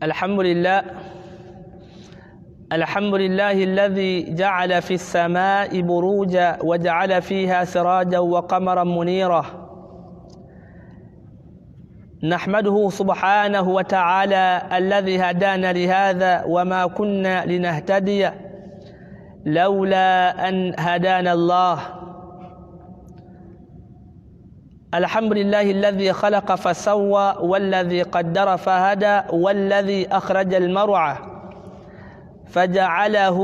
الحمد لله الذي جعل في السماء بروجا وجعل فيها سراجا وقمرا منيرا. نحمده سبحانه وتعالى الذي هدانا لهذا وما كنا لنهتدي لولا أن هدانا الله. الحمد لله الذي خلق فسوى والذي قدر فهدى والذي أخرج المرعى فجعله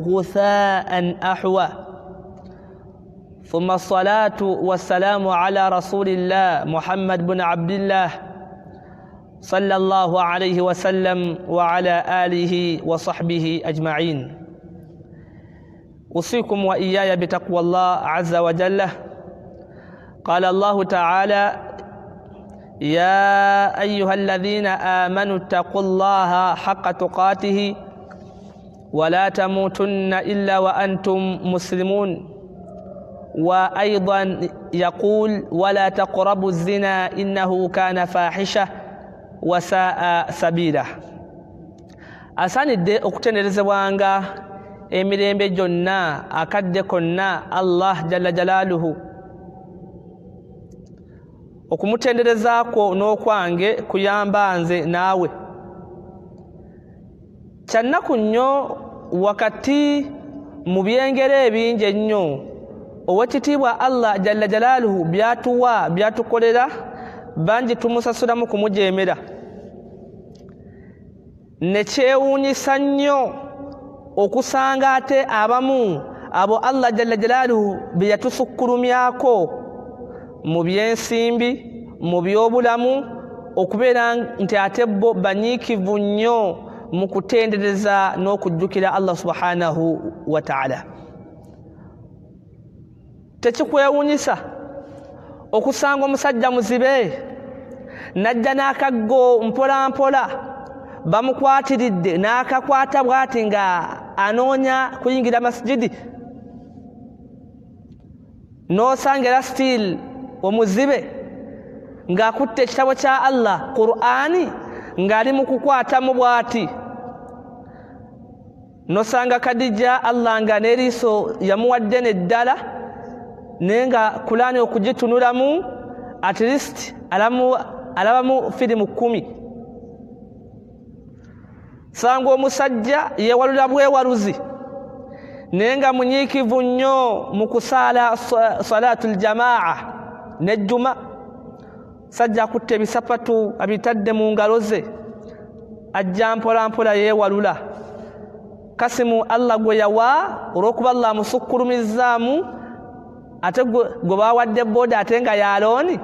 غثاء أحوى. ثم الصلاة والسلام على رسول الله محمد بن عبد الله صلى الله عليه وسلم وعلى آله وصحبه أجمعين. أوصيكم وإياي بتقوى الله عز وجل. قال الله تعالى: يا أيها الذين آمنوا اتقوا الله حق تقاته ولا تموتن إلا وأنتم مسلمون. وأيضا يقول: ولا تقربوا الزنا إنه كان فاحشة وساء سبيلا. asaanidde okutenderezebwanga emirembe gyonna akadde konna Allah jalla jalaaluhu. Okumutenderezaako n'okwange kuyamba nze naawe. Kyannaku nnyo wakati mu byengere ebingi ennyo owekitiibwa Allah jalla jalaaluhu byatuwa byatukolera bangi tumusasulamu kumujeemera. Ne kyewuunyisa nnyo okusanga ate abamu abo Allah jalla jalaaluhu bye yatusukkulumyako mu byensimbi mu byobulamu okubeera nti ate bo banyiikivu nnyo mu kutendereza n'okujjukira Allah subhanahu wa ta'ala. Tekikwewuunyisa okusanga omusajja muzibe najja n'akaggo mpola mpola bamukwatiridde n'akakwata bw'ati nga anoonya kuyingira masjidi, n'osanga era still omuzibe ng'akutte ekitabo kya Allah Qur'ani ng'ali mu kukwatamu bw'ati. N'osanga Khadija Allah nga n'eriiso yamuwadde neddala naye nga Qur'ani okugitunulamu at least alabamu firimu 10. Sanga omusajja yeewalula bwewaluzi naye nga munyiikivu nnyo mu kusaala salaatul jamaa n'ejjuma. Sajja akutte ebisapatu abitadde mu ngalo ze ajja mpola mpola yeewalula. Kasimu Allah gwe yawa olw'okuba Allah amusukkulumizzaamu ate gwe baawadde booda ate nga yalooni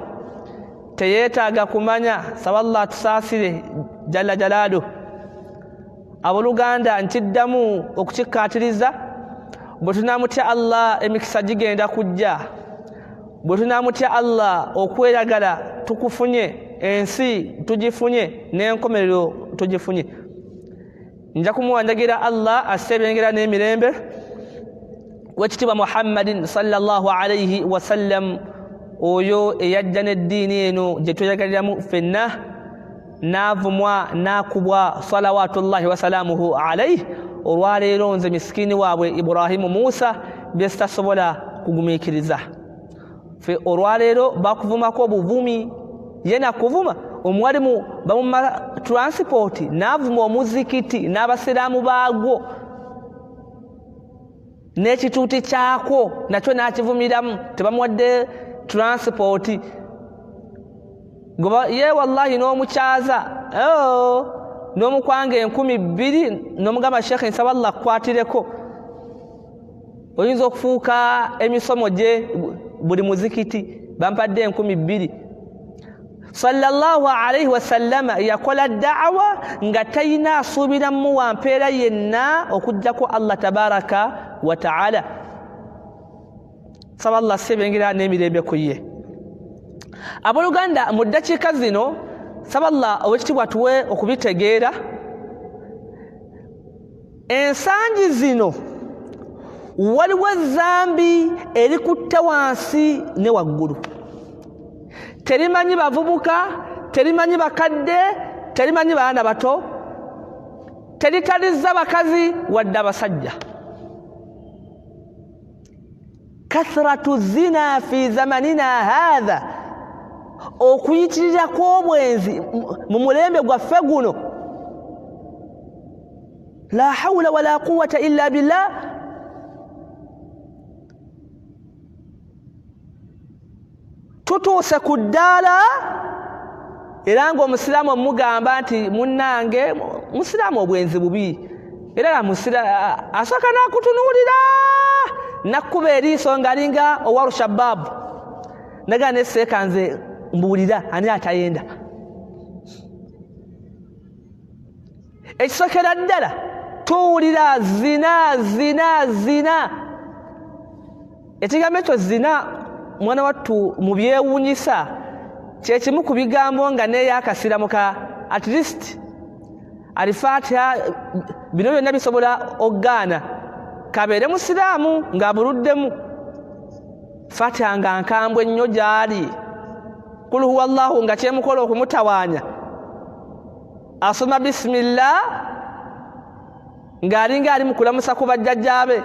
teyeetaaga kumanya. Saba Allah tusaasire jalla jalaaluhu. Abooluganda nkiddamu okukikkaatiriza, bwe tunaamutya Allah emikisa gigenda kujja. Bwe tunaamutya Allah okweragala tukufunye, ensi tugifunye n'enkomerero tugifunye. Nja kumuwanjagira Allah asebengera n'emirembe wekitiibwa Muhammadin sallallahu alayhi wa sallam, oyo eyajja n'eddiini eno gye tweyagaliramu ffenna, n'avumwa n'akubwa salawatullahi wasalaamuhu alayhi. Olwaleero nze misikini waabwe Ibrahimu Musa bye sitasobola kugumiikiriza. Fe olwaleero bakuvumako obuvumi, ye nakuvuma omuwalimu bamuma transport n'avuma omuzikiti n'abasiraamu baagwo n'ekituuti kyakwo nakyo n'akivumiramu, tebamuwadde transport. Ye wallahi n'omukyaza n'omukwanga 20,000 n'omugamba Sheikh nsaba Allah akukwatireko, oyinza okufuuka emisomo gye buli muzikiti bampadde 20,000. Sallallahu alayhi wasallama yakola da'wa nga tayina asuubira mu wampeera yenna okujjako Allah tabaraka wa ta'ala. Saba Allah sebengera n'emirembe ku ye. Abooluganda mu ddakiika zino saba Allah owekitiibwa tuwe okubitegeera. Ensangi zino waliwo ezambi erikutte wansi ne waggulu. Terimanyi bavubuka, terimanyi bakadde, terimanyi baana bato, teritalizza bakazi wadde abasajja. Kathratu zina fi zamanina hadha, okuyitirira kw'obwenzi mu mulembe gwaffe guno. La hawla wala quwwata illa billah. Tutuuse ku ddaala era ng'omusiraamu omugamba nti munnange musiraamu obwenzi bubi, era asooka n'akutunuulira nakkuba eriiso ng'alinga owa Shabaabu naga neseeka nze mbuulira ani atayenda. Ekisookera ddala tuwulira zina. Ekigambo ekyo zina mwana wattu mu byewuunyisa kye kimu ku bigambo nga neeyakasira muka at least Al-Fatiha bino byonna bisobola okugaana. Kabeere musiraamu ng'abuluddemu, Fatiha nga nkambwe nnyo gy'ali, kul huwa Allahu nga kyemukola okumutawaanya, asoma bisimillah ng'alinga ali mu kulamusa ku bajjajjaabe.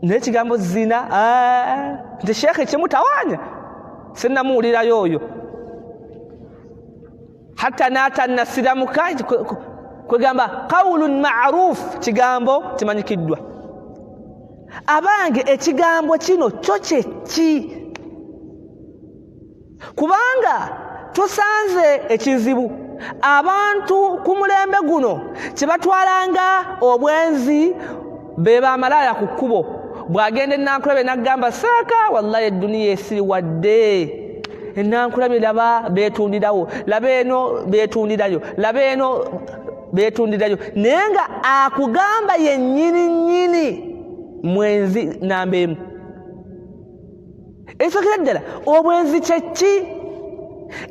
Naye ekigambo zina nti sheekhe kimutawaanya sinnamuwulirayo oyo. Hatta n'atannasiramuka kwegamba qawlun ma'ruf, kigambo kimanyikiddwa. Abange ekigambo kino kyo ki? Kubanga tusanze ekizibu abantu ku mulembe guno kye batwalanga obwenzi be bamalaaya ku kkubo. Bw'agenda ennankulabe n'agamba saaka wallahi edduniya esiriwadde, ennankulabe laba beetundirawo, laba eno beetundirayo, laba eno beetundirayo, naye nga akugamba yennyini mwenzi namba emu. Ekisookera ddala obwenzi kye ki?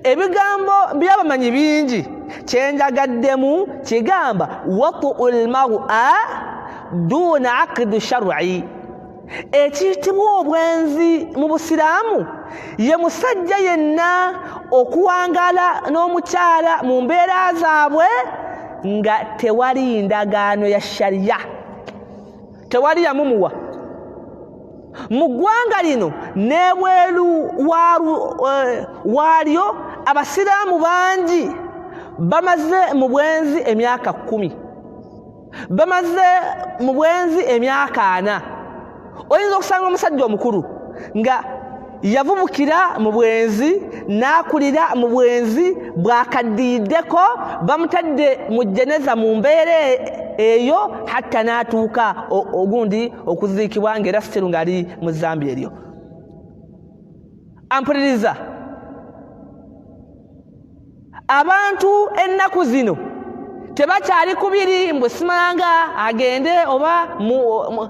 Ebigambo byabamanyi bingi, kyenjagaddemu kigamba watu'ul mar'a duna aqdi shar'i. Ekiyitibwa obwenzi mu Busiraamu ye musajja yenna okuwangaala n'omukyala mu mbeera zaabwe nga tewali ndagaano ya shariya, tewali yamumuwa. Mu ggwanga lino n'ebweru waalyo Abasiraamu bangi bamaze mu bwenzi emyaka 10, bamaze mu bwenzi emyaka 4. Oyinza okusanga omusajja omukulu nga yavubukira mu bwenzi, n'akulira mu bwenzi, bw'akaddiyiddeko bamutadde mu jeneza mu mbeera eyo hatta n'atuuka ogundi okuziikibwa ng'era sitiru ng'ali mu Zambia eryo. Ampuliriza, abantu ennaku zino tebakyali kubiri mbu simanga agende oba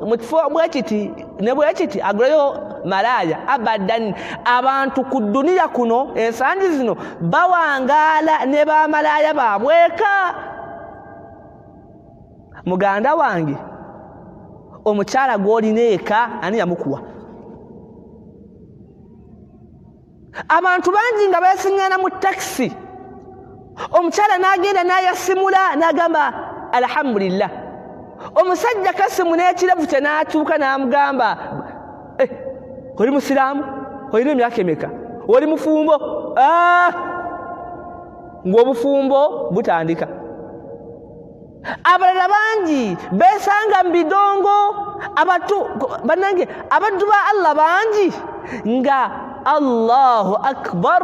mu kifo bwekiti ne bwekiti aguleyo malaaya. Abadan, abantu ku duniya kuno ensangi zino bawangaala ne bamalaaya baabweka. Muganda wange, omukyala gw'olina eka ani yamukuwa? Abantu bangi nga beesiŋŋaana mu takisi, omukyala n'agenda n'ayasimula n'agamba alhamdulillah. Omusajja kasimu n'ekirevu kye n'atuuka n'amugamba oli musiraamu, olina emyaka emeka, oli mufumbo? Ng'obufumbo butandika. Abalala bangi beesanga mu bidongo, bannange abaddu ba Allah bangi nga Allahu akbar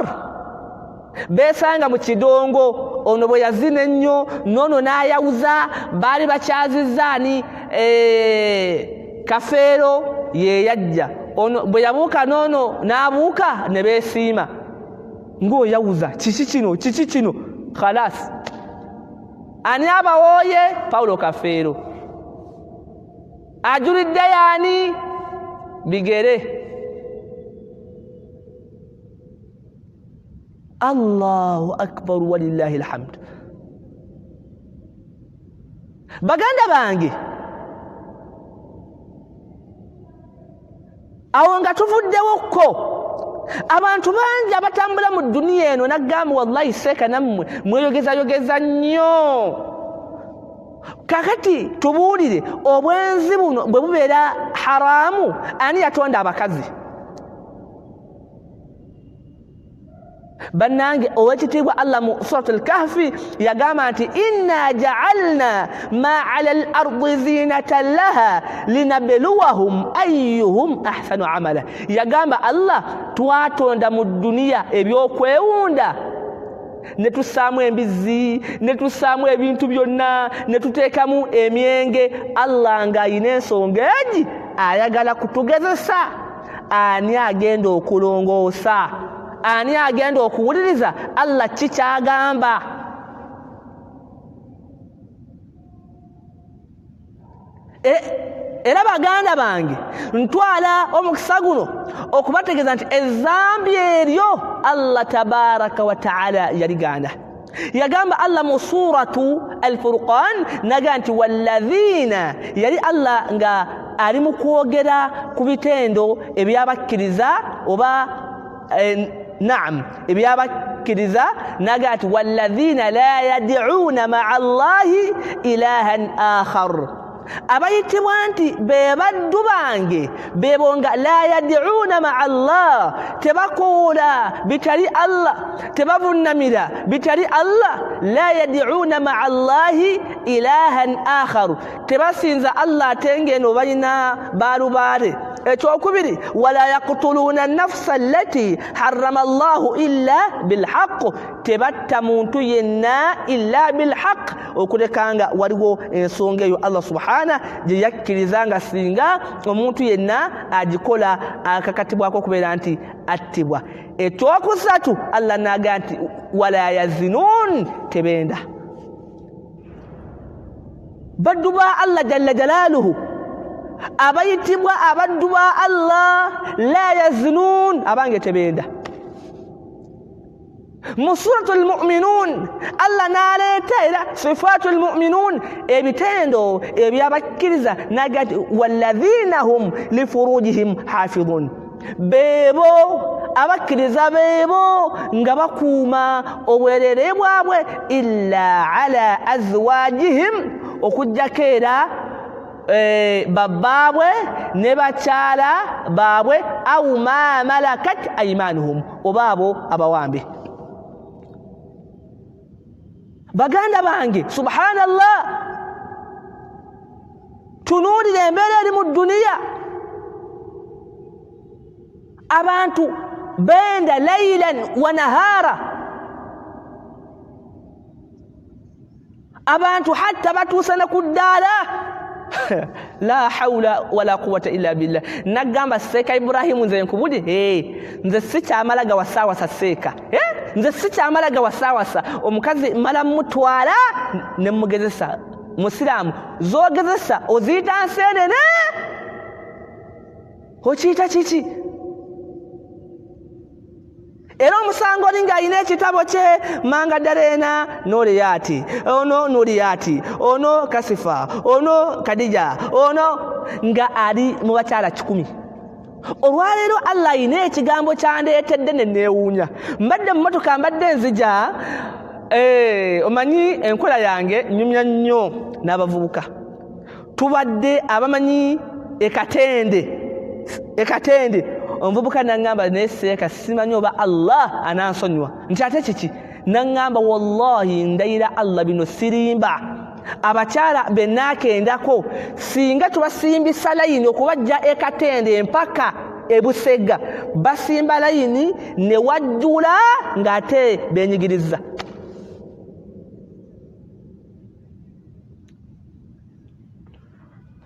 beesanga mu kidongo. Ono bwe yazina ennyo n'ono n'ayawuza, baali bakyazizzaani Kafeero ye yajja, ono bwe yabuuka n'ono n'abuuka ne beesiima ng'oyawuza kiki kino khalas. Ani abawooye? Paulo Kafeero. Ajulidde yaani? Bigere. Allahu akbar walillahi alhamd. Baganda bange, awo nga tuvuddewokko abantu bangi abatambula mu duniya eno, naggamba wallahi seeka nammwe mweyogezayogeza nnyo kakati tubuulire obwenzi buno bwe bubeera haramu ani yatonda abakazi bannange owekitiibwa Allah mu suratul kahfi yagamba nti inna ja'alna ma 'ala al-ardi zinatan laha linabluwahum ayyuhum ahsanu amala yagamba Allah twatonda mu dunia ebyokwewunda ne tussaamu embizi ne tussaamu ebintu byonna ne tuteekamu emyenge Allah ng'ayina ensonga egi ayagala kutugezesa ani agenda okulongoosa ani agenda okuwuliriza Allah kikyagamba era baganda bange ntwala omukisa guno okubategeeza nti ezambi eryo Allah tabaraka wa taala yaliganda yagamba Allah mu suratu al-Furqan naga nti walladhina yali Allah nga ali mu kwogera ku bitendo ebyabakkiriza oba naam ebyabakkiriza naga nti walladhina la yad'una ma'a Allahi ilahan akhar abayitibwa nti be baddu bange bebonga la yad'una ma'a Allah tebakola bitali Allah tebavunnamira bitali Allah la yad'una ma'a Allahi ilahan akhar tebasinza Allah tengeno balina balubale ekyokubiri wala yaqtuluna an-nafsa allati harrama Allahu illa bilhaqq tebatta muntu yenna illa bilhaqq okulekanga waliwo ensonga eyo Allah subhana gye yakkirizanga singa omuntu yenna agikola akakatibwako okubeera nti attibwa ekyokusatu Allah naga nti wala yazinun tebenda baddu ba Allah jalla jalaluhu abayitibwa abaddu ba Allah la yazinun abange tebenda mu suratul mu'minun Allah naleeta era sifatul mu'minun ebitendo ebyabakkiriza nagati walladhina hum li furujihim hafidhun bebo abakkiriza bebo nga bakuuma obwerere bwabwe illa ala azwajihim okujjako era bababwe ne bakyala baabwe au ma malakat aymanuhum obaabo abawambe baganda bange subhanallah tunuulira embeera eri mu duniya abantu benda laylan wa nahara abantu hatta batuusana ku ddaala la hawla wala quwwata illa billah nagamba seeka Ibrahimu nze nkubudi nze sikyamalaga wasawasa seeka nze sikyamalaga wasawasa omukazi mala mutwala ne mugezesa musiramu zogezesa oziyita nsenene okiyita kiki era omusango olinga alina ekitabo kye manga darena noriyati ono noriyati ono kasifa ono kadija ono nga ali mu bakyala 10 olwaleero Allah alina ekigambo kyandeetedde ne neewuunya mbadde mu motoka mbadde nzija omanyi enkola yange nyumya nnyo n'abavubuka tubadde abamanyi ekatende omuvubuka nangamba neseeka simanyi oba Allah anansonyiwa nti ate kiki nangamba wallahi ndayira Allah bino sirimba abakyala benakendako singa tubasimbisa layini okubajja ekatende empaka ebusega basimba layini ne wajjula ng'ate benyigiriza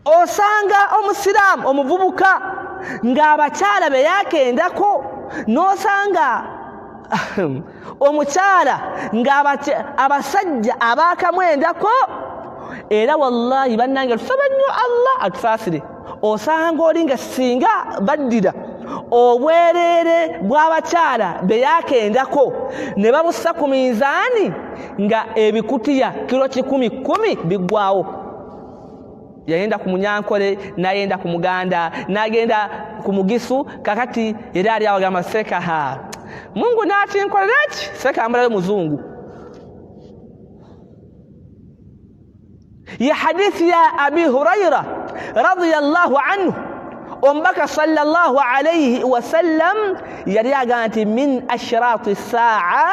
osanga omusiraamu omuvubuka ng'abakyala be yakendako n'osanga omukyala ng'abasajja abaakamwendako era wallahi bannange tusaba nnyo Allah atusaasire osanga olinga singa baddira obwereere bw'abakyala be yakendako ne babussa ku minzaani nga ebikutiya kilo 10 biggwawo yayenda ku munyankole nayenda ku muganda nagenda ku mugisu kakati era ali awagamba seka Mungu nati nkolera ki seka amulayo muzungu ya hadithi ya Abi Huraira radiyallahu anhu ombaka sallallahu alayhi wa sallam yali aganti min ashrati saa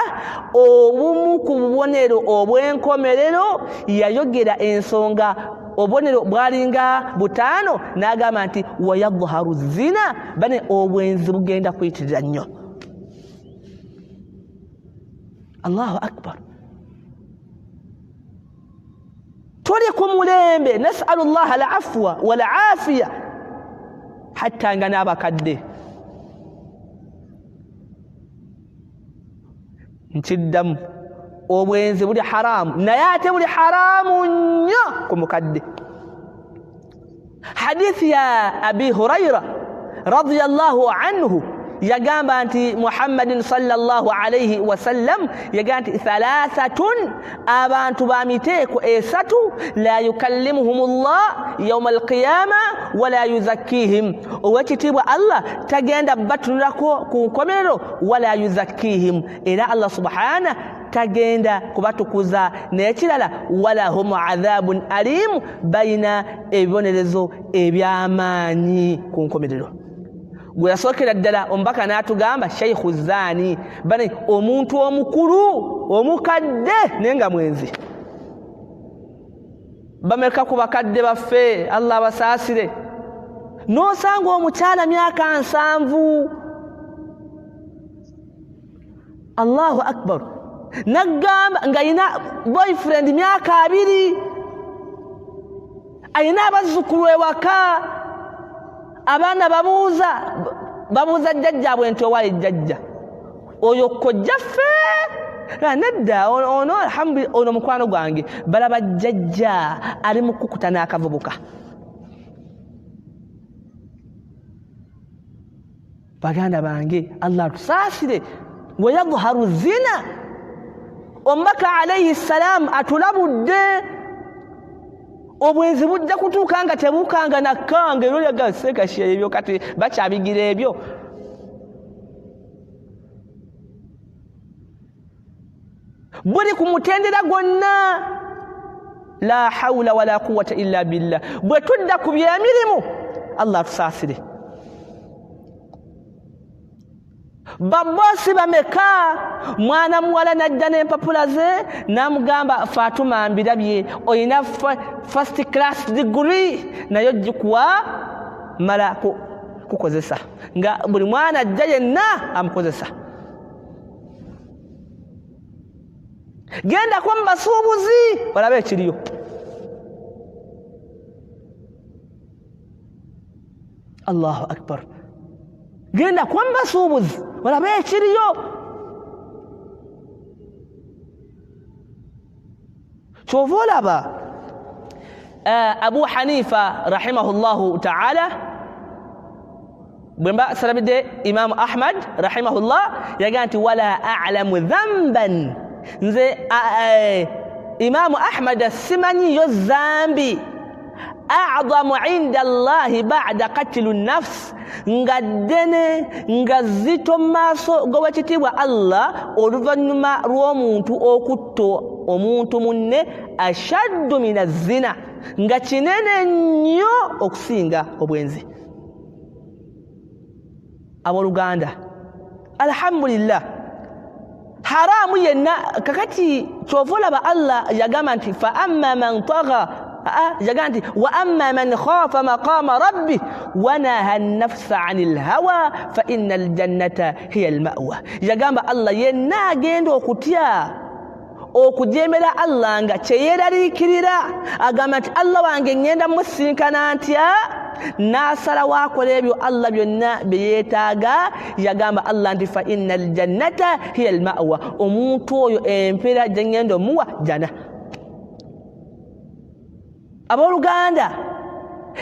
obumu ku bubonero obwenkomerero yayogera ensonga obubonero bwalinga butaano n'agamba nti wayadharu zina bane obwenzi bugenda kwitirira nnyo. Allahu akbar. tuli ku mulembe nas'alu Allah al-afwa wal afiya hatta nga n'abakadde nkiddamu obwenzi buli haramu naye ate buli haramu nnyo ku mukadde. hadithi ya Abi Huraira radiyallahu anhu yagamba anti Muhammadin sallallahu alayhi wa sallam yagamba anti thalathatun abantu bamiteeko esatu la yukallimuhumullah yawma alqiyama wala yuzakkihim owekitibwa Allah tagenda batunulako ku nkomerero wala yuzakkihim era Allah subhanahu tagenda kubatukuza n'ekirala wala hum adhabun alim bayina ebibonerezo ebyamaanyi ku nkomerero. gwe yasookera ddala ombaka n'atugamba shaykhu zani bane omuntu omukulu omukadde nenga mwenzi. bameka ku bakadde baffe Allah abasaasire n'osanga omukyala myaka 7 Allahu akbar nagamba nga ina boyfriend myaka 2 ayina abazzukulu ewaka abaana babuuza jjajja bwente owaye jjajja oyo kojjaffe nedda ono alhamdulillah ono mukwano gwange balaba jjajja ali mu kukuta n'akavubuka. baganda bange Allah tusaasire wayadharu zina omubaka alayhi salam atulabudde obwenzi bujja kutuuka nga tebukanga nakanga ero yagaseka ebyo kati bakyabigira ebyo. buli ku mutendera gwonna la hawla wala quwwata illa billah bwe tudda ku byemirimu Allah tusaasire. babosi bameka mwana muwala najja n'empapula ze namugamba Fatuma mbirabye oyina first class degree nayo jikuwa mala kukozesa nga buli mwana ajja yenna amukozesa. genda kwa mbasuubuzi balabe ekiriyo. Allahu akbar. genda kwa mbasuubuzi walabe ekiriyo. kyova olaba Abu Hanifa rahimahullahu ta'ala bwemba salabide Imam Ahmad rahimahullah yaga nti wala a'lamu dhanban nze Imam Ahmad simanyiyo zambi a'zamu 'inda Allah ba'da qatlu an-nafs ngaddene ngazito maaso gowekitibwa Allah oluvannyuma lw'omuntu okutto omuntu munne ashaddu min az-zina nga kinene nnyo okusinga obwenzi. Abooluganda alhamdulillah haramu yenna kakati kyova olaba Allah yagamba nti fa amma man tagha yagamba nti wa amma man khafa maqama rabbi wa naha an-nafsa 'anil hawa fa innal jannata hiya al-ma'wa. yagamba Allah yenna agenda okutya okujemera Allah nga kyeyeraliikirira agamba nti Allah wange ngenda musinkana ntya nasala wakola ebyo Allah byonna byeyeetaaga yagamba Allah nti fa innal jannata hiya al-ma'wa omuntu oyo empera gyengenda omuwa jana. Abooluganda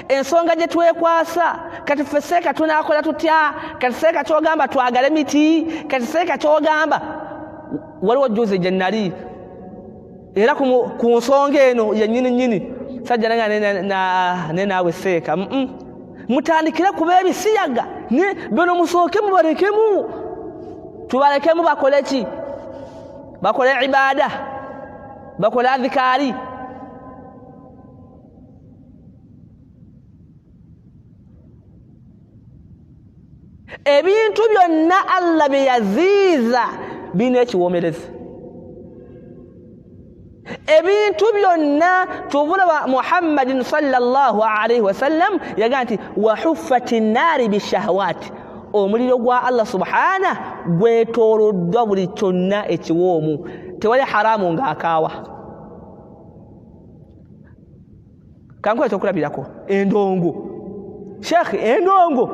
ensonga gye twekwasa kati ffe seeka tunaakola tutya kati seeka kyogamba twagale miti kati seeka kyogamba waliwo juzi gye nnali era ku nsonga eno yennyini sajja nange naawe seeka mutandikire kuba ebisiyaga bino musooke mubalekemu tubalekemu bakole ki bakole ibaada bakole adhikaari ebintu byonna Allah bye yaziiza bina ekiwoomerezi. Ebintu byonna tubula Muhammadin sallallahu alaihi wasallam yaga nti wa huffati nnaari bishahawati, omuliro gwa Allah subhana gwetooloddwa buli kyonna ekiwoomu, tewali haramu ng'akaawa. Kankweta okulabirako endongo, Sheikh, endongo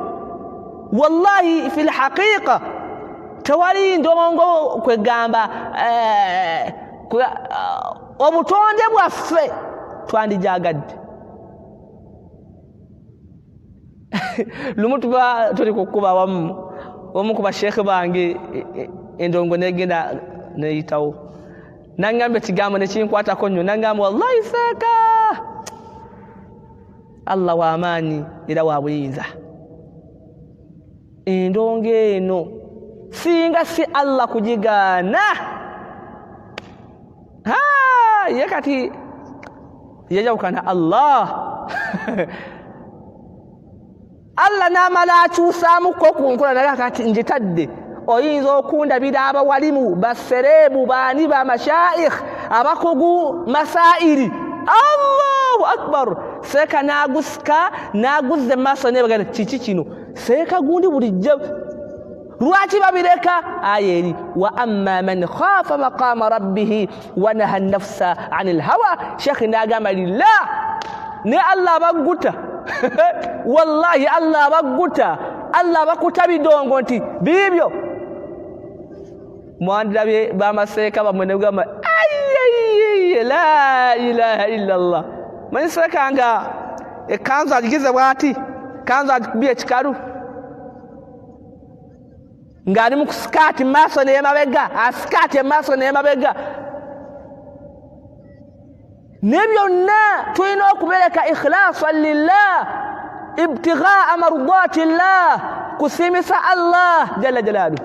wallahi fil haqiqa tewali ndongo kwegamba obutonde bwaffe twandijagadde. Lumu tuba tuli kukuba wamu ku bashekhe bange endongo negenda neyitawo, nangamba ekigambo nekinkwatako nnyo, nangamba wallahi seeka Allah w'amaanyi era wa buyinza, endongo eno singa si Allah kugigaana ye kati yajawukana Allah Allah n'amala akyusaamuko ku nkola naye kati njitadde, oyinza okundabira abawalimu baserebu baani ba mashaikh abakugu masairi, Allahu akbar, seeka n'agusika n'aguzza maaso naye bagamba kiki kino, seeka gundi bulijjo lwaki babireka? Aya eri wa amma man khafa maqama rabbih wa naha an-nafsa 'anil hawa. Sheikh n'agamba lillah ne Allah bagguta wallahi Allah bagguta, Allah bakuta bidongo nti bibyo mwandirabe bamaseeka bamwe ne gamba ayye la ilaha illa Allah. Maniseka nga ekanzu agize bwati, kanzu akubye ekikalu ng'ali mu kusikati maaso n'emabega, asikati emaaso n'emabega. Ne byonna tulina okubereka ikhlasan lillah, ibtighaa mardati llah, kusimisa Allah jalla jalaalu.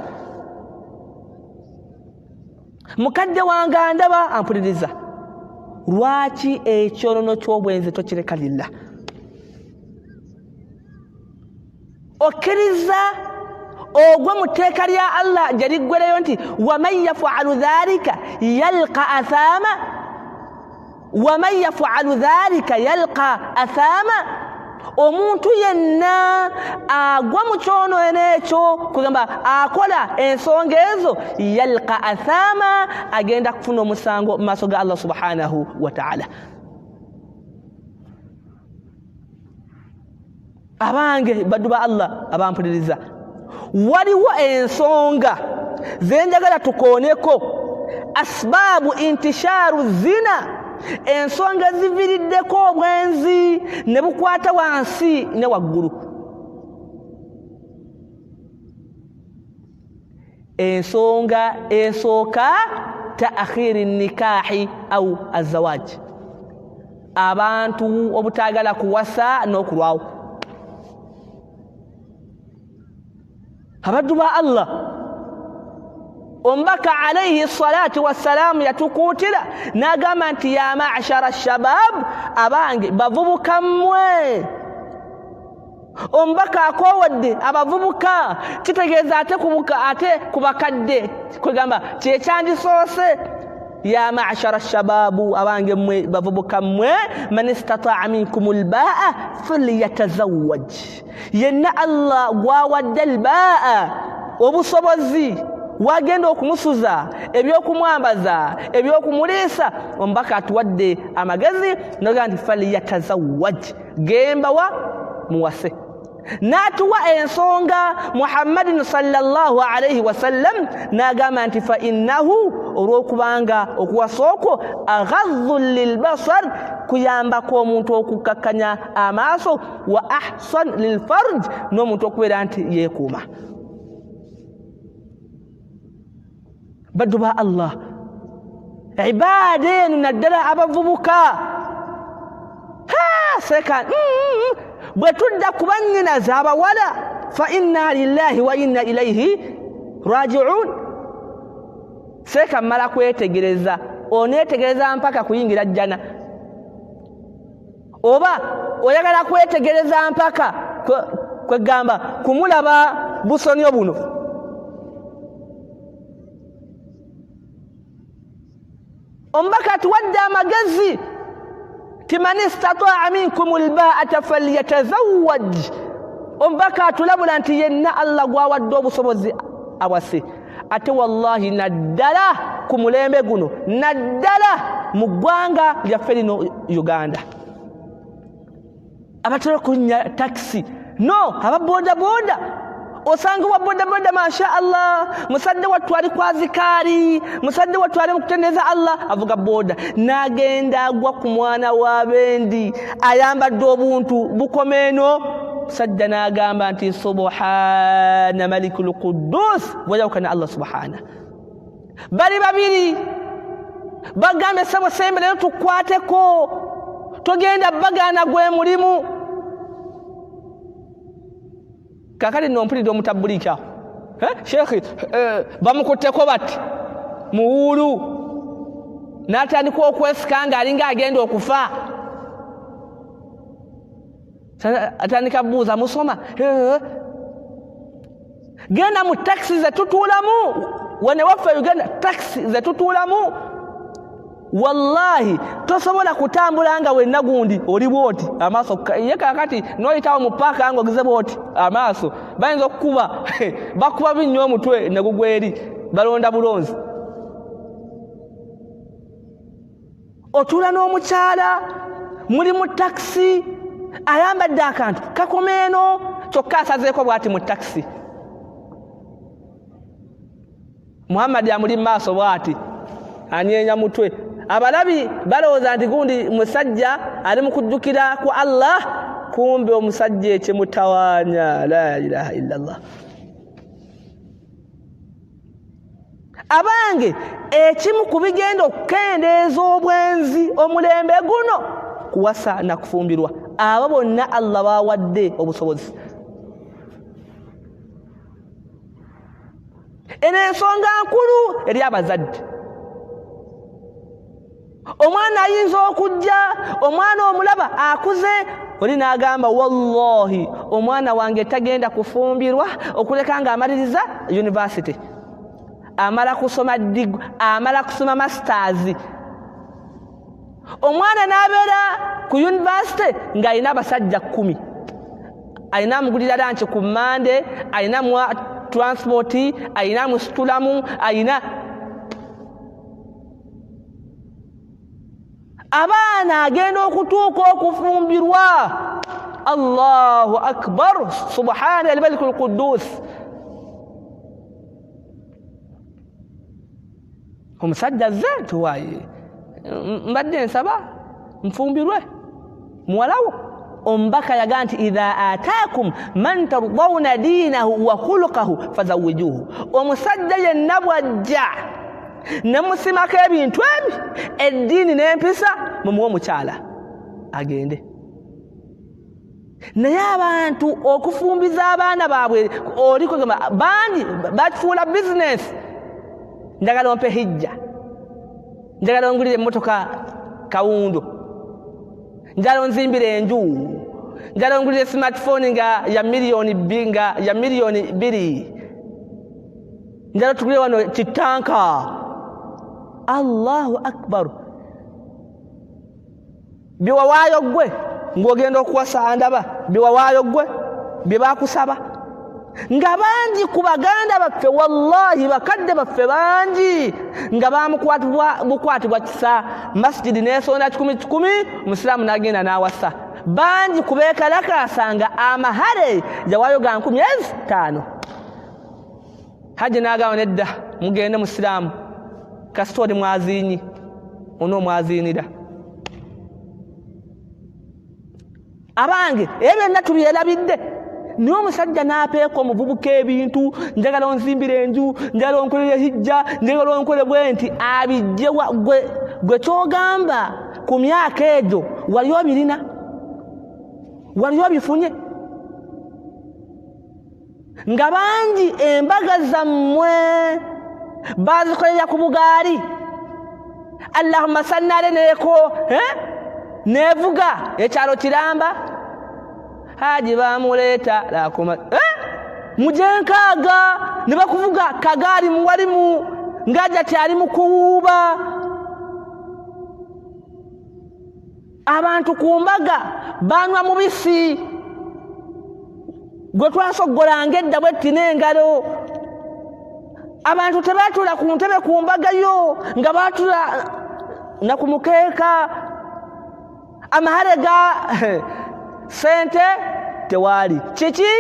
Mukadde wange andaba ampuliriza, lwaki ekyonono ky'obwenzi tokireka lillah? Okkiriza ogwe mu tteeka lya Allah gye liggwereyo nti waman yafalu dhalika yalqa athama, waman yafalu dhalika yalqa athama, omuntu yenna agwa mu kyonono ekyo kugamba akola ensonga ezo yalqa athama, agenda kufuna omusango mu maaso ga Allah subhanahu wa ta'ala. Abange baddu ba Allah abampuliriza, waliwo ensonga zenjagala tukooneko, asbaabu intisharu zina, ensonga ziviriddeko obwenzi ne bukwata wansi ne waggulu. Ensonga esooka ta'khiri nikahi au azawaj, abantu obutaagala kuwasa n'okulwawo. Abaddu ba Allah ombaka alayhi salatu wassalamu yatukuutira n'agamba nti ya ma'ashara shabab, abange bavubuka mmwe. Ombaka akowadde abavubuka, kitegeeza ate ku bakadde kwegamba kyekyandisoose. Ya ma'ashara shababu, abange mmwe bavubuka mmwe, man istata'a minkumul ba'a falyatazawwaj, yenna Allah gwawadde albaa'a obusobozi wagenda okumusuza, ebyokumwambaza, ebyokumuliisa, ombaka atuwadde amagezi noga nti falyatazawwaj, gembawa muwase. N'atuwa ensonga Muhammadin sallallahu alayhi wasallam n'agamba nti fa innahu, olw'okubanga okuwasa okwo aghadhu lilbasar, kuyambako omuntu okukakkanya amaaso, wa ahsan lilfarj, n'omuntu okubeera nti yeekuuma. Baddu ba Allah, ibaada eno naddala abavubuka seeka bwe tudda ku bannyinaze abawala, fa inna lillahi wa inna ilayhi raji'un. Seeka mmala kwetegereza, oneetegereza mpaka kuyingira jjana, oba oyagala kwetegereza mpaka kwegamba kumulaba busonyo buno. Omubaka atuwadde amagezi ti man istataa minkum alba'ata falyatazawwaj. Omubaka atulabula nti yenna Allah gwawadde obusobozi awase. Ate wallahi naddala ku mulembe guno, naddala mu ggwanga lyaffe lino Uganda, abatera kunya taxi no aba boda boda, osanga wa boda boda masha Allah musadde watu ali kwa zikari, musadde watu ali mukutendeza Allah, avuga boda nagenda agwa ku mwana wa bendi ayambadde obuntu bukomeno. Sajja n'agamba nti subhana malikul quddus, wajawukana Allah subhana. Bali babiri bagambe sabo sembe lero tukwateko, togenda bagana gwe mulimu. Kakali nompulidde omutabulika shekhi bamukutteko bati muwulu n'atandika okwesikanga alinga agenda okufa. Atandika buuza musoma genda mu taxi zetutuulamu wane waffe Uganda, taxi zetutuulamu wallahi tosobola kutambula nga wenna gundi oli bwoti amaaso ye kakati noyitawo mu paaka nga ogize bwoti amaaso bayinza okukuba bakuba binnyo omutwe ne gugweri balonda bulonzi. Otuula n'omukyala muli mu taxi ayambadde akantu kakomeeno kyokka asazeeko bwati mu taxi. Muhammad amuli mu maaso bwati anyeenya mutwe. Abalabi balowooza nti gundi musajja ali mu kujjukira ku Allah, kumbe omusajja ekimutawaanya. La ilaha illallah. Abange ekimu ku bigenda okukendeeza obwenzi omulembe guno kuwasa na kufumbirwa. Abo bonna Allah bawadde obusobozi. Eno ensonga nkulu eri abazadde. Omwana ayinza okujja, omwana omulaba akuze, oli n'agamba wallahi omwana wange tagenda kufumbirwa okuleka nga amaliriza university, amala kusoma degree, amala kusoma masters. Omwana n'abeera ku university ng'alina abasajja 10, alina amugulira lanchi ku Monday, alina mu transport, alina musitulamu, alina abaana agenda okutuuka okufumbirwa. Allahu akbar, subhana al-malikul quddus. Omusajja ze tuwaye mbadde nsaba nfumbirwe muwalawo. Omubaka yagaa nti idha ataakum man tardawna dinahu wa khuluqahu fazawijuhu. Omusajja yenna bwajja nemusimako ebintu ebi eddiini n'empisa mumuwe omukyala agende. Naye abantu okufumbiza abaana baabwe oliko bangi bakifuula bizinesi. Njagala ompe hijja, njagala ongulire emmotoka kawundo, njagala onzimbire enju, njagala ongulire smartphone nga ya miliyoni 2, njagala tugule wano kitanka. Allahu akbar. Biwawaayo gwe ng'ogenda okuwasa ndaba, biwawaayo gwe bye bakusaba. Nga bangi ku baganda baffe wallahi bakadde baffe bangi nga bamukwatibwa kisa masjidi n'esonda 10 musiraamu n'agenda n'awasa. Bangi ku beekalakaasanga amahale jawaayo ga 5,000. Haji n'agamba nedda mugende musiraamu kasita oli mwaziinyi onoomwaziinira. Abange ebyo byonna tubyerabidde. Niyo omusajja n'apeeka omuvubuka ebintu, njagala onzimbire enju, njagala onkolere hijja, njagala onkole bwenti, abijje gwe kyogamba ku myaka egyo wali obirina, wali obifunye. Nga bangi embaga zammwe bazikolera ku bugaali. Allahumma salli alayko nevuga ekyalo kiramba. Haji bamuleeta lakuma mujenkaaga ne bakuvuga kagaali muwalimu ngaja tyali mu kuwuuba abantu ku mbaga banywa mubisi gwe twasogolanga edda bwetti n'engalo abantu tebaatula ku ntebe ku mbaga yo nga baatula na ku mukeeka amahale ga sente tewaali kiki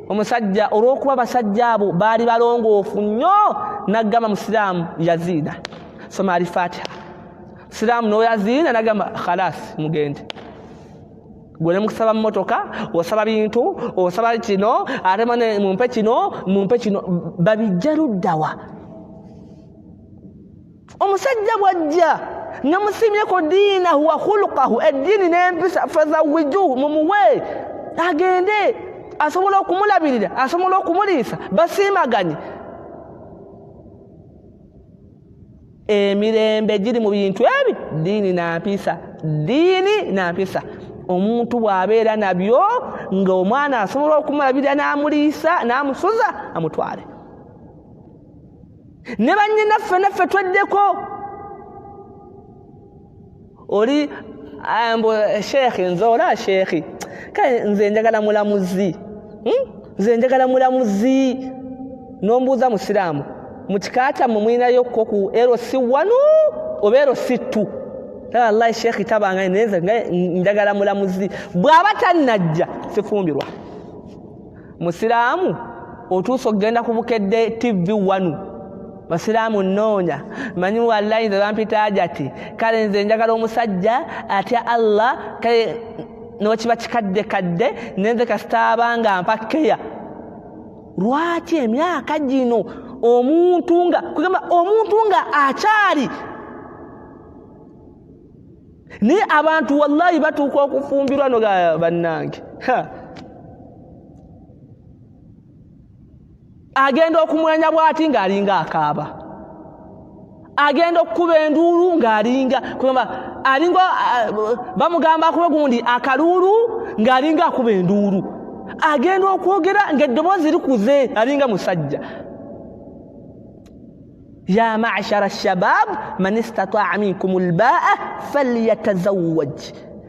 omusajja olw'okuba basajja abo baali balongoofu nnyo n'agamba musiraamu yaziida soma alifatiha siraamu n'oyaziida n'agamba khalas mugende gwe ne mukusaba mmotoka osaba bintu osaba kino ate mane mumpe kino babijja luddawa omusajja bwajja nga musimyeko diinahu wa khuluqahu eddiini n'empisa fazawijuhu mumuwe agende asobola okumulabirira asobola okumuliisa basiimaganye emirembe giri mu bintu ebi diini na mpisa omuntu bw'abeera nabyo nga omwana asobola okumulabirira n'amuliisa n'amusuza amutwale ne bannyinaffe naffe tweddeko oli ambo sheekhi nzola sheekhi kale nze njagala mulamuzi nombuuza musiraamu mu kika kyammwe mulinayo ku LC1 oba LC2 wallahi sheekhi tabanga neze njagala mulamuzi bw'aba tannajja sifumbirwa musiraamu otuusa okugenda ku bukedde TV1 basiraamu nnoonya manyi wallahi nze bampita ajati kale nze njagala omusajja atya Allah kale n'okiba kikadde nenze kasitaabanga mpakkeya lwaki emyaka gino omuntu nga akyali ni abantu wallahi batuuka okufumbirwa no bannange agenda okumwenya bw'ati ng'alinga akaaba agenda okukuba enduulu ng'alinga alinga bamugamba akuba gundi akaluulu ng'alinga akuba enduulu agenda okwogera ng'eddoboozi likuze alinga musajja ya ma'shara shabab man istata'a minkum al-ba'a falyatazawwaj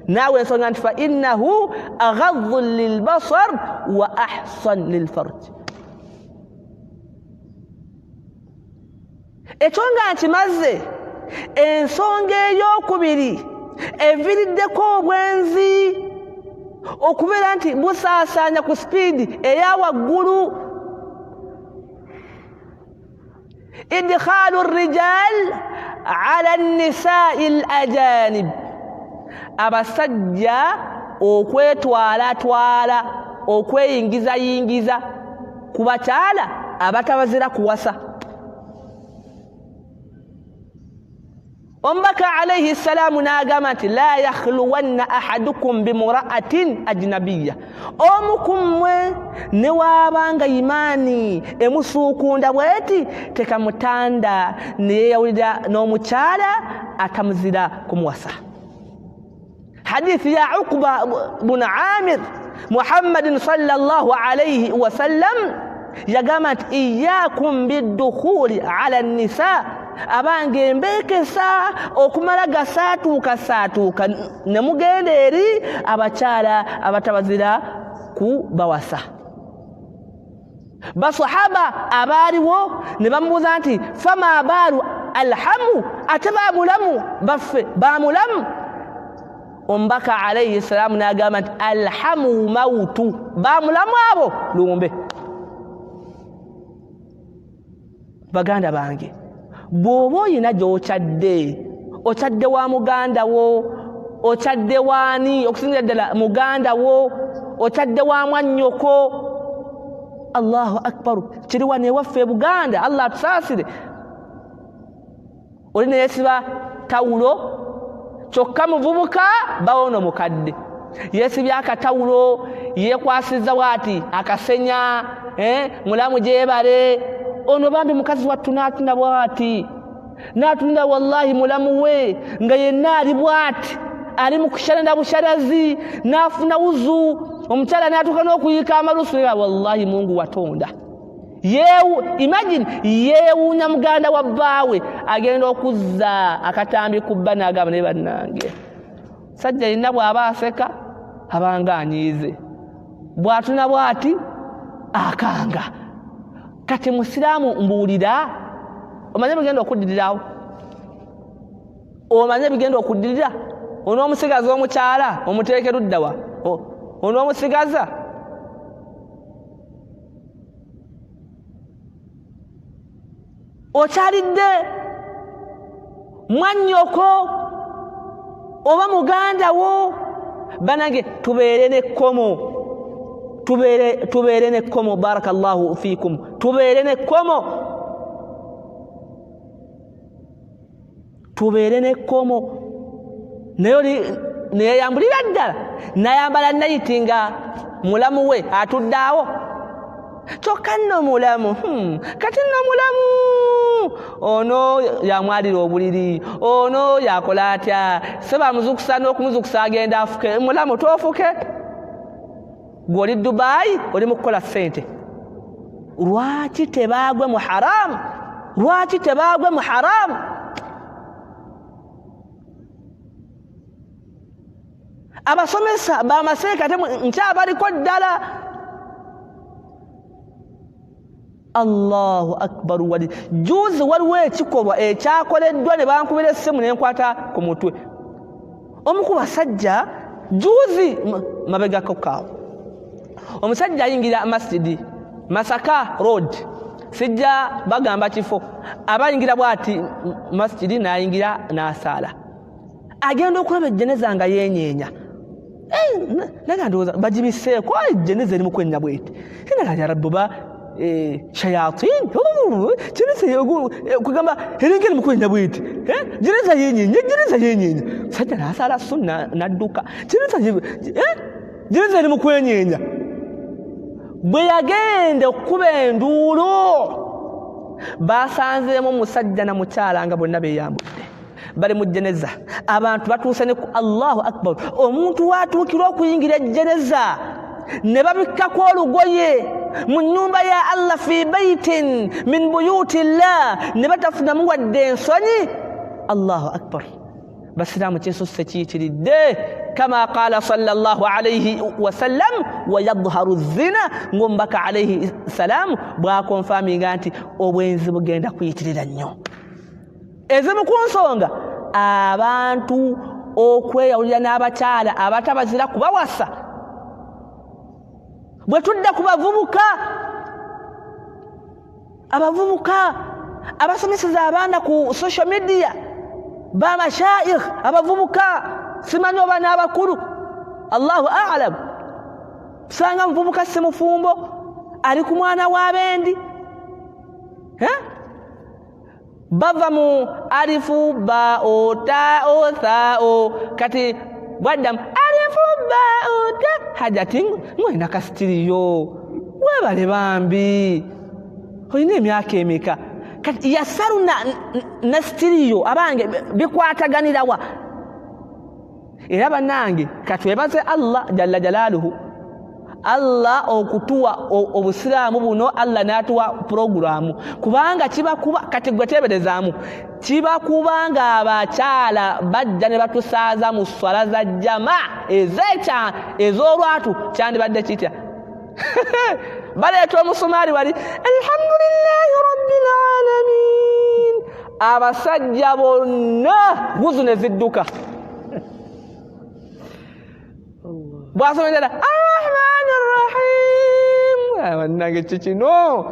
naawe ensonga nti fa innahu aghaddu lilbasar wa ahsan lilfarj ekyo nga nkimaze ensonga ey'okubiri eviriddeko obwenzi okubeera nti busaasaanya ku sipiidi eya waggulu idkhaalu rijal ala nisaa'i al-ajanib abasajja okwetwalatwala okweyingizayingiza ku bakyala abatabazira kuwasa omubaka alayhi salaamu n'agamba nti la yakhluwanna ahadukum bimura'atin ajnabiyya omu ku mmwe ne waabanga imaani emusuukunda bweti tekamutanda neyeyawulira n'omukyala atamuzira kumuwasa hadithi ya Uqba bun Amir Muhammadin sallallahu alayhi wa sallam yagamba nti iyyakum biddukhuli ala nisa abange mbekesa okumala gasaatuuka ne mugenda eri abakyala abatabazira ku bawasa basahaba abaaliwo ne bamubuuza nti fama baalu alhamu ate bamulamu baffe bamulamu omubaka alayhi salaamu n'agamba nti alhamu mautu bamulamu abo lumbe baganda bange bw'oba oyina gy'okyadde wa muganda wo okyadde waani okusingira ddala muganda wo okyadde wa mwannyoko allahu akbaru kiri wano ewaffe Buganda allah atusaasire oli neyesiba tawulo kyokka muvubuka bawono mukadde yesibye akatawulo yekwasiza bwati akasenya mulamu gyebale ono bambi mukazi wattu n'atunda bwati n'atunda wallahi mulamu we nga yenna ali bwati ali mu kusharanda busharazi n'afuna wuzu omukyala n'atuuka n'okuyika amalusu wallahi Mungu watonda imagine yeewuunya muganda wa bbaawe agenda okuzza akatambi ku bba n'agamba ne bannange sajja yenna bw'aba aseka abanga anyiize bw'atuna bw'ati akanga kati musiraamu mbuulira omanye bigenda okuddirirawo omanye bigenda okuddirira onoomusigaza omukyala omuteeke luddawa onoomusigaza okyalidde mwannyoko oba muganda wo banange tubeere n'ekkomo tubeere n'ekkomo barakallahu fiikum tubeere n'ekkomo tubeere n'ekkomo neyeyambulira ddala nayambala nayiti nga mulamu we atuddaawo kyokka nno mulamu kati nno mulamu ono yamwalira obuliri ono yakola atya sebamuzukusa n'okumuzukusa agenda afuke mulamu toofuke gw'oli Dubai oli mu kukola ssente lwaki tebaagwe mu haramu lwaki tebaagwe mu haramu abasomesa bamaseeka nkyabaliko ddala Allahu akbar wali juzi waliwo ekikolwa ekyakoleddwa ne bankubira essimu ne nkwata ku mutwe omu ku basajja juzi mabegako kaawo omusajja ayingira masjidi Masaka Road sijja bagamba kifo abayingira bwati masjidi n'ayingira n'asaala agenda okulaba ejjeneza nga yenyeenya nagandooza bagibiseeko ejjeneza eri mu kwennya bweti naga ya rabbi ba shayatin kugamba erengeri mu kwennya bweti jeneza yenyeenya sajja n'asaala sunna n'adduka jeneza eri mu kwenyeenya bwe yagenda okukuba enduulu basanzeemu omusajja na mukyala nga bonna beeyambudde bali mu jeneza abantu batuuse ne ku Allahu akbar omuntu waatuukirwa okuyingira ejjeneza ne babikkako olugoye mu nnyumba ya Allah fi baitin min buyuti llah ne batafunamu wadde ensonyi Allahu akbar basiraamu kyensose kiyitiridde kama qaala sallallahu alayhi wasallam wayadharu zina ngombaka alayhi salamu bwakonfaminga nti obwenzi bugenda kuyitirira nnyo ezimu ku nsonga abantu okweyawulira n'abakyala abatabazira kubawasa bwe tudda ku abavubuka abasomeseza abaana ku social media bamashayikh abavubuka simanyi oba n'abakulu Allahu a'lam sanga muvubuka simufumbo ali ku mwana w'abendi bava mu alifu ba o ta o tha o kati bwadam alifu ba o ta hajati mwena kastiriyo webale bambi oyina emyaka emeka kati yasaru na stiriyo abange bikwataganirawa era bannange katwebaze Allah jalla jalaluhu Allah okutuwa obusiraamu buno Allah n'atuwa programu kubanga kiba kuba kati gwe teberezaamu kiba kubanga abakyala bajja ne batusaaza mu swala za jamaa ez'olwatu kyandibadde kitya baleeta omusumaali wali alhamdulillahi rabbil alamin abasajja bonna guzu ne zidduka bwasomera arrahman arrahim wannage kikino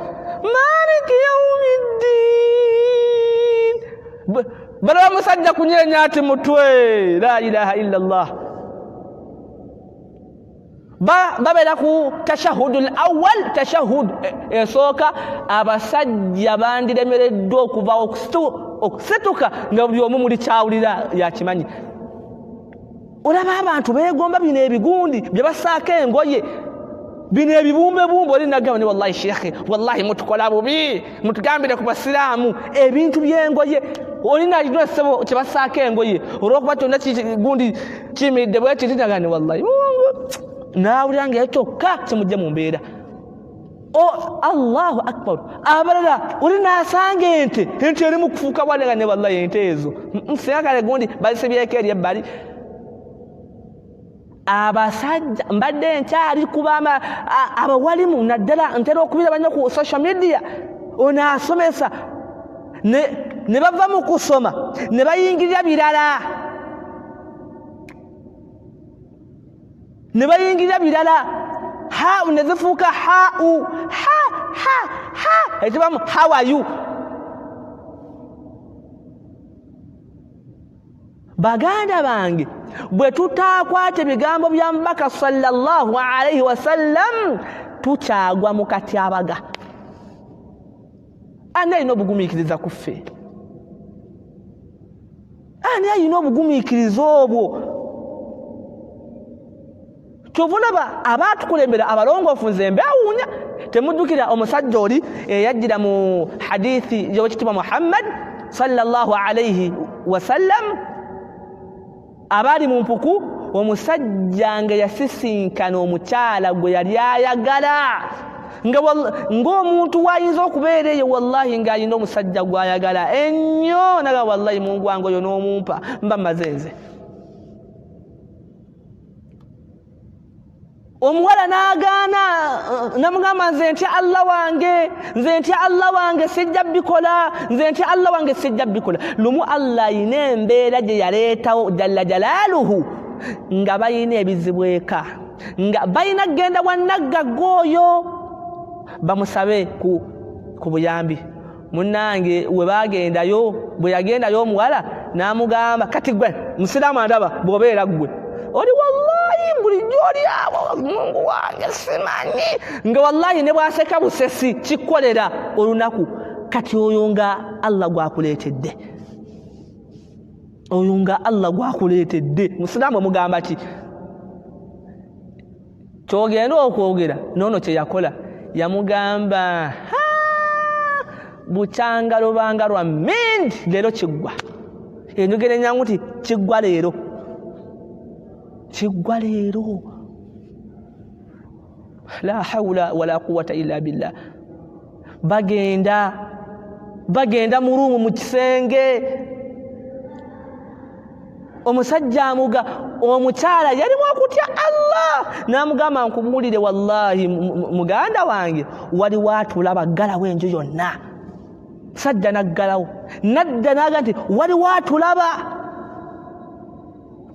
maliki yaumiddin bala musajja kunyenya ati mutwe la ilaha illa allah babera ku tashahudul awwal tashahud esooka abasajja bandiremereddwa okuva okusituka nga buli omu muli kyawulira yakimanyi olaba abantu beegomba bino ebigundi bye basaako engoye bino ebibumbebumbe oli nagamba ni wallahi shekhe wallahi mutukola bubi mutugambire ku basiraamu ebintu by'engoye oli nakitwa ssebo kye basaako engoye olw'okuba kyonna kigundi kiyimiridde bwe kiti nagamba ni wallahi nawulira ngaekyokka kimujje mu mbeera. Allahu akbar. Abalala oli nasanga ente eri mu kufuuka wanega ne wallahi ente ezo nsinga kale gundi bazisibyeko eri ebbali. Abasajja mbadde nkyali kubama abawalimu naddala ntera okubira banyo ku social media ono asomesa ne bava mu kusoma ne bayingirira birala ha ne zifuuka hau ekibamu how are you. Baganda bange bwe tutakwata ebigambo bya Mubaka sallallahu alaihi wasallam tukyagwa mu katyabaga. Ani alina obugumiikiriza ku ffe? Ani alina obugumiikiriza obwo? Kyovulaba abaatukulembera abalongoofu nze mbawuunya. Temujjukira omusajja oli eyajjira mu hadithi y'owekitiibwa Muhammad sallallahu alaihi wasallam abali mu mpuku, omusajja nga yasisinkana omukyala gwe yali ayagala ng'omuntu wayinza okubeera eyo wallahi ng'alina omusajja gw'ayagala ennyo naga wallahi Mungu wange oyo n'omumpa mba mmaze nze. Omuwala n'agaana namugamba nze ntya Allah wange sijja bikola, nze ntya Allah wange sijja bikola. Lumu Allah ayina embeera gye yaleetawo jalla jalaaluhu nga bayina ebizibu eka, nga bayina kgenda wannagagga oyo bamusabe ku buyambi. Munnange bwe yagendayo omuwala n'amugamba kati gwe musiraamu andaba bw'obeera ggwe oli wallahi bulijjo oli awo Mungu wange simanyi nga wallahi ne bwaseka busesi kikolera olunaku. Kati oyo nga Allah gwakuleetedde musiraamu mugamba ki? Kyogenda okwogera noono kye yakola yamugamba bukyanga lubanga lwa mindi leero kiggwa. Enjogera ennyangu ti kiggwa leero. La hawla wala quwwata illa billah. Bagenda mu ruumu mu kisenge, omusajja omukyala yalimu okutya Allah n'amugamba nkubuulire wallahi muganda wange waliwo atulaba ggalawo enju yonna. Sajja naggalawo nadda naga nti waliwo atulaba.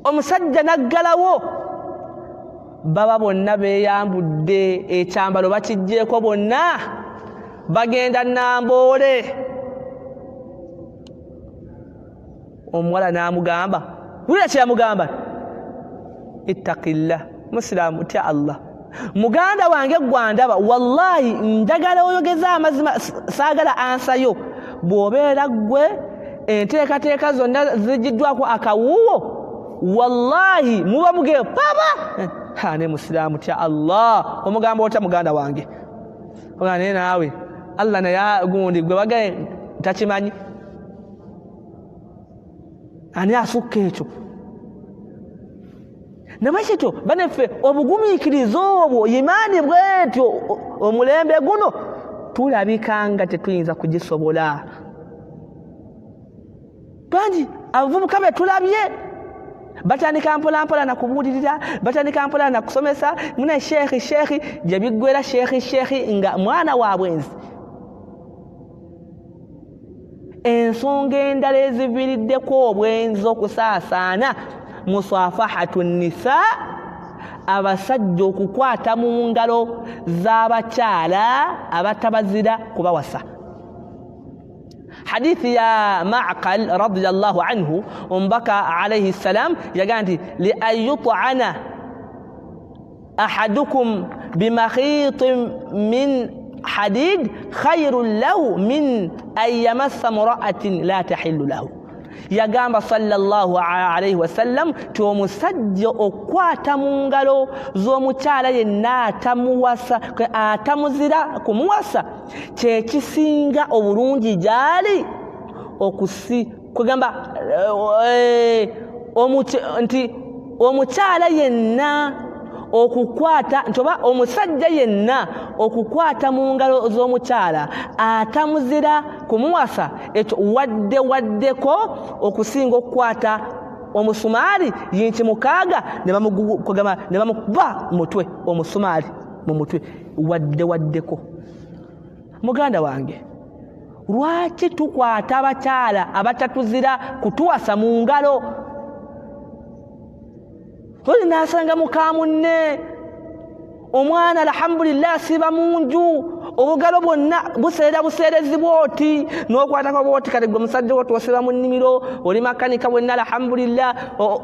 Omusajja naggalawo baba bonna beeyambudde ekyambalo bakijjeeko bonna bagenda Namboole. Omuwala n'amugamba wulira kye yamugamba ittaqillah musiraamu tya Allah. Muganda wange gwandaba wallahi njagala oyogeza amazima saagala ansayo. Bw'obeera ggwe enteekateeka zonna zijiddwako akawuuwo wallahi muba muge baba ne musiraamu tya Allah. Omugamba otya muganda wange? Ogane naawe Allah naye gundi gwe bagaye takimanyi. Ani asukka ekyo? Namakityo baneffe obugumiikiriza obwo imaani bwetyo omulembe guno tulabikanga tetuyinza kugisobola. Bangi abavubuka be tulabye batandika mpolampola nakubuulirira, batandika mpola nakusomesa muna sheekhi gye biggwera sheekhi nga mwana wa bwenzi. Ensonga endala eziviiriddeko obwenzi okusaasaana musafahatu nisa, abasajja okukwata mu ngalo z'abakyala abatabazira kubawasa. حديث يا معقل رضي الله عنه ومبكى عليه السلام يقول لأن يطعن أحدكم بمخيط من حديد خير له من أن يمس امرأة لا تحل له. yagamba sallallahu alaihi wasallam ti omusajja okwata mu ngalo z'omukyala yenna atamuzira kumuwasa kyekisinga obulungi gyali kugamba nti omukyala yenna okukwata ntoba omusajja yenna okukwata mu ngalo z'omukyala atamuzira kumuwasa ekyo waddeko okusinga okukwata omusumaali yinki mukaaga ne bamukuba mutwe omusumaali mu mutwe waddeko. Muganda wange, lwaki tukwata abakyala abatatuzira kutuwasa mu ngalo? Oli nasanga muka munne omwana alhamdulillah siba munju obugalo bwonna buseerezi bwoti n'okwatako bwoti kale gwe musajja wo twosiba mu nnimiro oli makanika bwenna alhamdulillah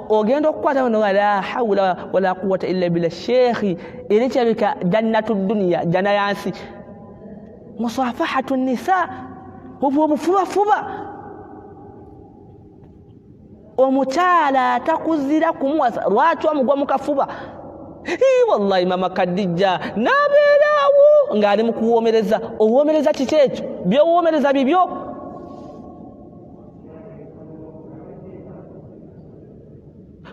ogenda okukwata no la hawla wala quwwata illa billah. Sheikhi eri kyabika jannatu dunya jana yansi musafahatu nisa obufuba omukyala atakuzira kumuwasa lwaki omugwa mukafuba. Wallahi mama Kadija nabeerawo ng'ali mu kuwoomereza. Owoomereza kiki ekyo? Byowoomereza bibyo.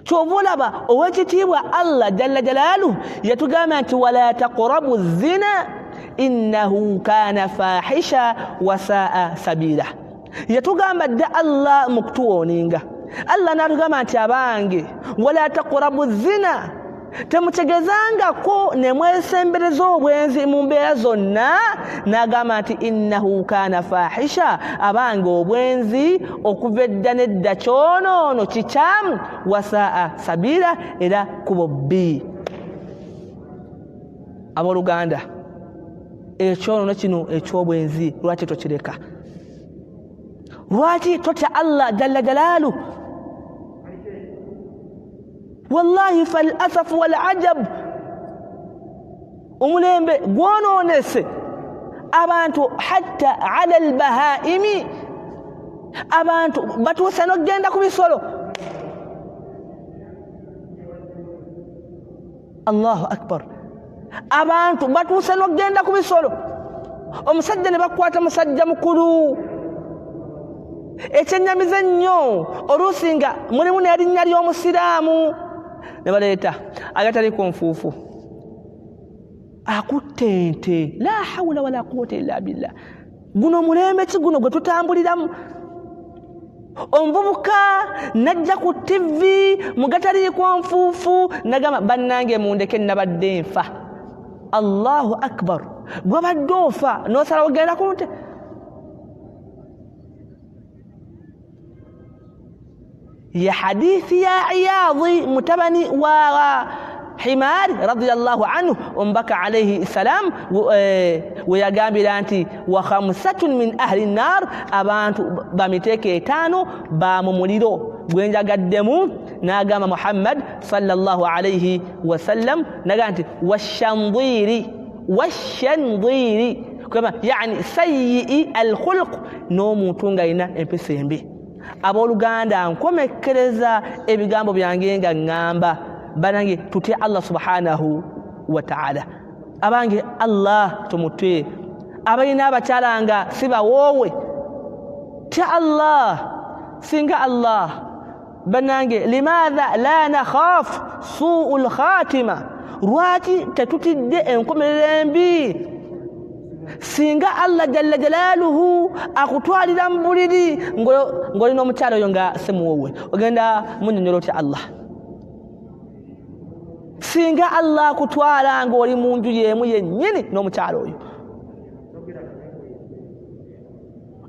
Kyova olaba ow'ekitiibwa Allah jalla jalaaluhu yatugamba nti wala taqrabu zina innahu kana fahisha wa saa sabila. Yatugamba dda Allah mu kutuwooninga. Allah n'atugamba nti abange wala taqrabu zina, temutegezangako ne mwesembereza obwenzi mu mbeera zonna. N'agamba nti innahu kana fahisha, abange obwenzi okuva edda n'edda kyonoono kikyamu, wasaa sabira era kubo bbi. Abooluganda, ekyonoono kino eky'obwenzi lwaki tokireka? Lwaki totya Allah jalla jalaaluhu? Wallahi fal asaf wal ajab, omulembe gwonoonese abantu hatta ala al bahaimi, abantu batuuse n'okgenda ku bisolo. Allahu akbar, abantu batuuse n'okgenda ku bisolo. Omusajja ne bakwata musajja mukulu ekyennyamiza ennyo oluusi nga mulimu n'erinnya ly'omusiraamu ne baleeta agataliko nfuufu akutte ente. La hawla wala quwwata illa billah. Guno mulembe ki guno gwe tutambuliramu? Omuvubuka najja ku TV mugataliiko nfuufu nagamba bannange mundeke nabadde nfa. Allahu akbar, gwe badde ofa n'osala ogenda ku nte. يا حديث يا عياضي متبني وحمار رضي الله عنه وانبكى عليه السلام ويا قابلانتي وخمسة من أهل النار أبانت بامتيكي تانو بامموليدو وينجا قدموا ناقام محمد صلى الله عليه وسلم ناقانتي والشنضيري كما يعني سيئي الخلق نومو تونغاينا امبسيهم به. Abooluganda, nkomekereza ebigambo byange nga ngamba banange tutye Allah subhanahu wa ta'ala. Abange Allah tumutwe. Abalina abakyala nga sibawoowe tya Allah singa Allah. Banange limadha la nakhaf su'ul khatima, lwaki tetutidde enkomerero embi? Singa Allah jalla jalaaluhu akutwalira mu buliri ng'olina omukyala oyo nga semuwoowe, ogenda munnyonnyola otya Allah? Singa Allah akutwala ng'oli mu nju y'emu yennyini n'omukyala oyo.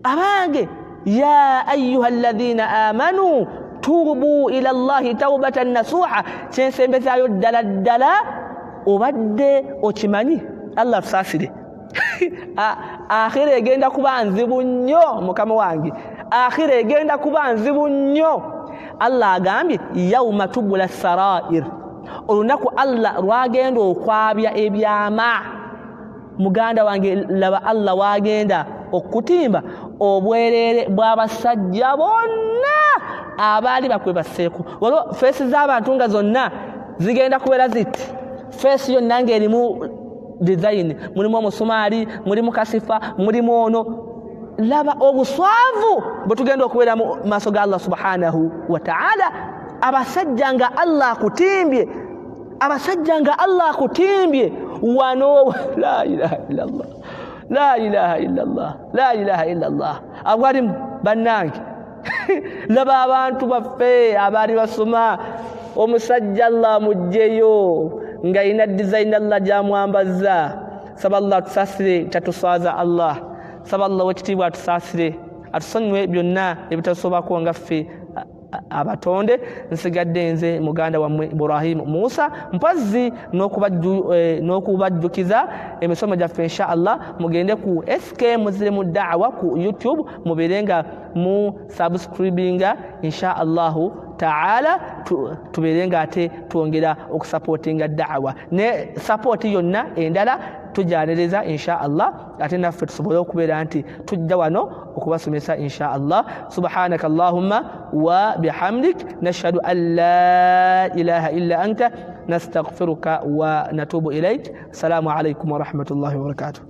Abange ya ayyuha alladhina amanu tubu ila Allahi tawbatan nasuha, kyensembezaayo ddala obadde okimanyi Allah tusaasire. Akhira egenda kuba nzibu nnyo mukama wange, akhira egenda kuba nzibu nnyo. Allah agambye yawma tubula sarair, olunaku Allah lwagenda okwabya ebyama. Muganda wange laba Allah wagenda okutimba obwerere bw'abasajja bonna abaali bakwebaseeko. Waliwo feesi z'abantu nga zonna zigenda kubeera ziti, feesi yonna ng'erimu design, mulimu omusumaali, mulimu kasifa, mulimu ono. Laba obuswavu bwe tugenda okubeera mu maaso ga Allah subhanahu wa ta'ala. Abasajja nga Allah akutimbye abasajja nga Allah akutimbye wano la ilaha illallah la ilaha illallah la ilaha illallah abwalimu bannange laba abantu baffe abaali basoma omusajja Allah mujjeyo nga ina design Allah gyamwambaza saba Allah tusasire tatuswaza Allah saba Allah wekitiibwa atusasire atusonyiwe byonna ebitasobako nga ffe abatonde. Nsigadde nze muganda wammwe Ibrahim Musa mpozzi n'okubajjukiza emisomo gyaffe insha Allah mugende ku SK Muslim Da'wa ku YouTube mubeere nga mu subscribinga insha Allah ta'ala tubeere nga ate twongera okusupportinga da'wa ne support yonna endala tujanereza insha Allah ate naffe tusobole okubeera nti tujja wano okubasomesa insha Allah. Subhanaka Allahumma wa bihamdik nashhadu an la ilaha illa anta nastaghfiruka wa natubu ilayk. Assalamu alaykum wa rahmatullahi wa barakatuh.